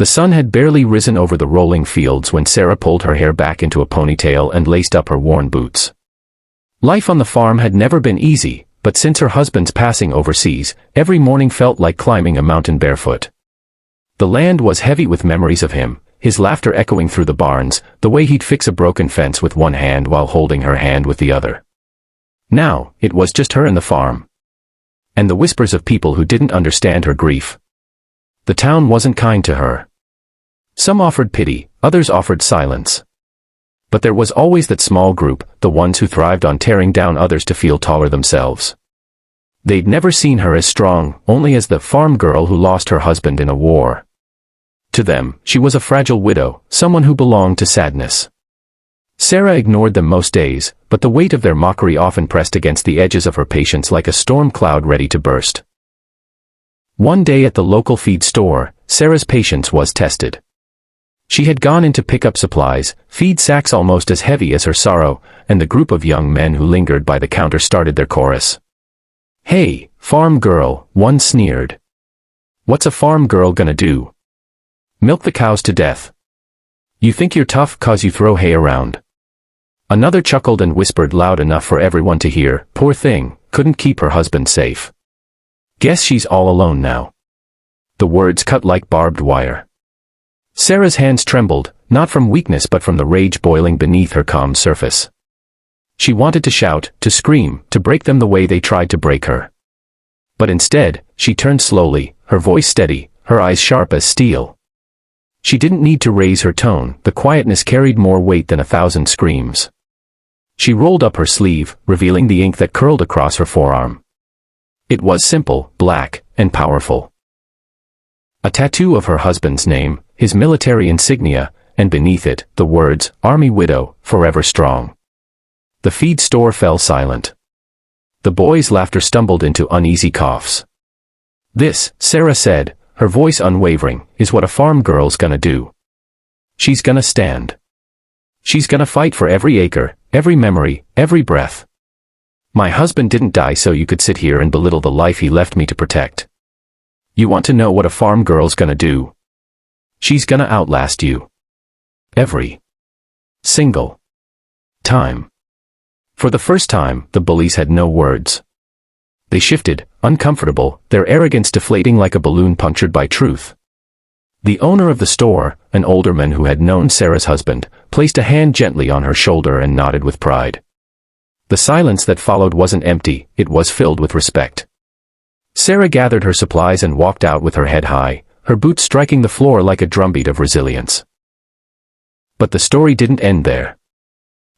The sun had barely risen over the rolling fields when Sarah pulled her hair back into a ponytail and laced up her worn boots. Life on the farm had never been easy, but since her husband's passing overseas, every morning felt like climbing a mountain barefoot. The land was heavy with memories of him, his laughter echoing through the barns, the way he'd fix a broken fence with one hand while holding her hand with the other. Now, it was just her and the farm. And the whispers of people who didn't understand her grief. The town wasn't kind to her. Some offered pity, others offered silence. But there was always that small group, the ones who thrived on tearing down others to feel taller themselves. They'd never seen her as strong, only as the farm girl who lost her husband in a war. To them, she was a fragile widow, someone who belonged to sadness. Sarah ignored them most days, but the weight of their mockery often pressed against the edges of her patience like a storm cloud ready to burst. One day at the local feed store, Sarah's patience was tested. She had gone in to pick up supplies, feed sacks almost as heavy as her sorrow, and the group of young men who lingered by the counter started their chorus. "Hey, farm girl," one sneered. "What's a farm girl gonna do? Milk the cows to death. You think you're tough 'cause you throw hay around." Another chuckled and whispered loud enough for everyone to hear, "Poor thing, couldn't keep her husband safe. Guess she's all alone now." The words cut like barbed wire. Sarah's hands trembled, not from weakness but from the rage boiling beneath her calm surface. She wanted to shout, to scream, to break them the way they tried to break her. But instead, she turned slowly, her voice steady, her eyes sharp as steel. She didn't need to raise her tone, the quietness carried more weight than 1,000 screams. She rolled up her sleeve, revealing the ink that curled across her forearm. It was simple, black, and powerful. A tattoo of her husband's name, his military insignia, and beneath it, the words, "Army Widow, Forever Strong." The feed store fell silent. The boys' laughter stumbled into uneasy coughs. "This," Sarah said, her voice unwavering, "is what a farm girl's gonna do. She's gonna stand. She's gonna fight for every acre, every memory, every breath. My husband didn't die so you could sit here and belittle the life he left me to protect. You want to know what a farm girl's gonna do? She's gonna outlast you. Every single time." For the first time, the bullies had no words. They shifted, uncomfortable, their arrogance deflating like a balloon punctured by truth. The owner of the store, an older man who had known Sarah's husband, placed a hand gently on her shoulder and nodded with pride. The silence that followed wasn't empty, it was filled with respect. Sarah gathered her supplies and walked out with her head high, her boots striking the floor like a drumbeat of resilience. But the story didn't end there.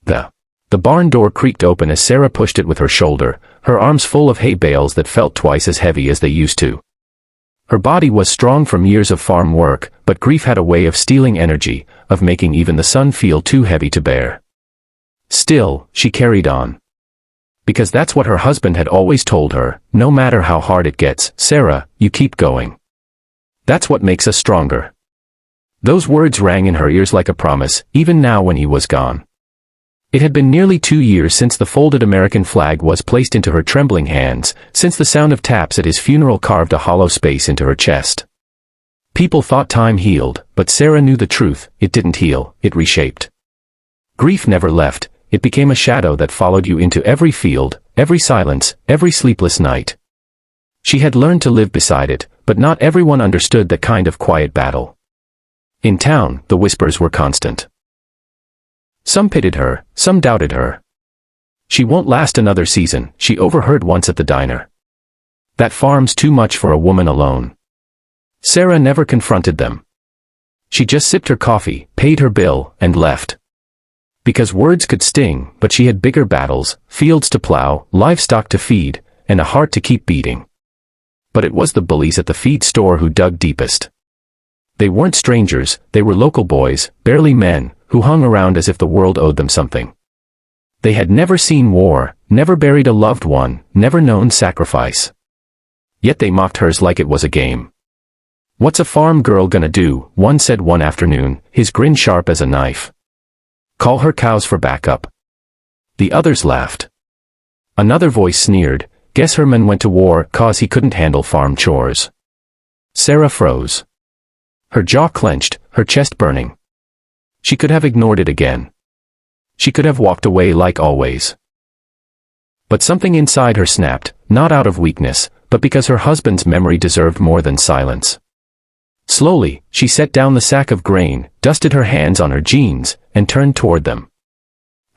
The barn door creaked open as Sarah pushed it with her shoulder, her arms full of hay bales that felt twice as heavy as they used to. Her body was strong from years of farm work, but grief had a way of stealing energy, of making even the sun feel too heavy to bear. Still, she carried on. Because that's what her husband had always told her, no matter how hard it gets, Sarah, you keep going. That's what makes us stronger. Those words rang in her ears like a promise, even now when he was gone. It had been nearly 2 years since the folded American flag was placed into her trembling hands, since the sound of taps at his funeral carved a hollow space into her chest. People thought time healed, but Sarah knew the truth, it didn't heal, it reshaped. Grief never left, it became a shadow that followed you into every field, every silence, every sleepless night. She had learned to live beside it, but not everyone understood that kind of quiet battle. In town, the whispers were constant. Some pitied her, some doubted her. "She won't last another season," she overheard once at the diner. "That farm's too much for a woman alone." Sarah never confronted them. She just sipped her coffee, paid her bill, and left. Because words could sting, but she had bigger battles, fields to plow, livestock to feed, and a heart to keep beating. But it was the bullies at the feed store who dug deepest. They weren't strangers, they were local boys, barely men, who hung around as if the world owed them something. They had never seen war, never buried a loved one, never known sacrifice. Yet they mocked hers like it was a game. "What's a farm girl gonna do?" one said one afternoon, his grin sharp as a knife. "Call her cows for backup." The others laughed. Another voice sneered, "Guess her man went to war 'cause he couldn't handle farm chores." Sarah froze. Her jaw clenched, her chest burning. She could have ignored it again. She could have walked away like always. But something inside her snapped, not out of weakness, but because her husband's memory deserved more than silence. Slowly, she set down the sack of grain, dusted her hands on her jeans, and turned toward them.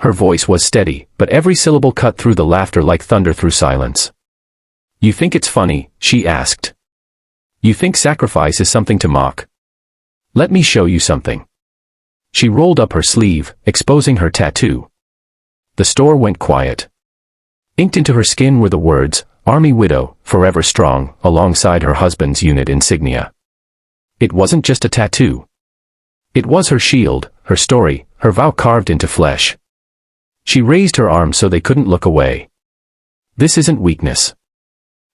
Her voice was steady, but every syllable cut through the laughter like thunder through silence. "You think it's funny?" she asked. "You think sacrifice is something to mock? Let me show you something." She rolled up her sleeve, exposing her tattoo. The store went quiet. Inked into her skin were the words, "Army Widow, Forever Strong," alongside her husband's unit insignia. It wasn't just a tattoo. It was her shield, her story, her vow carved into flesh. She raised her arm so they couldn't look away. "This isn't weakness.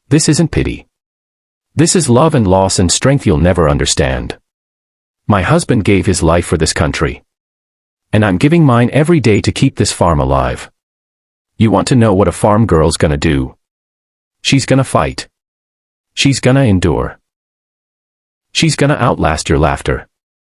This isn't pity. This is love and loss and strength you'll never understand. My husband gave his life for this country. And I'm giving mine every day to keep this farm alive. You want to know what a farm girl's gonna do? She's gonna fight. She's gonna endure. She's gonna outlast your laughter."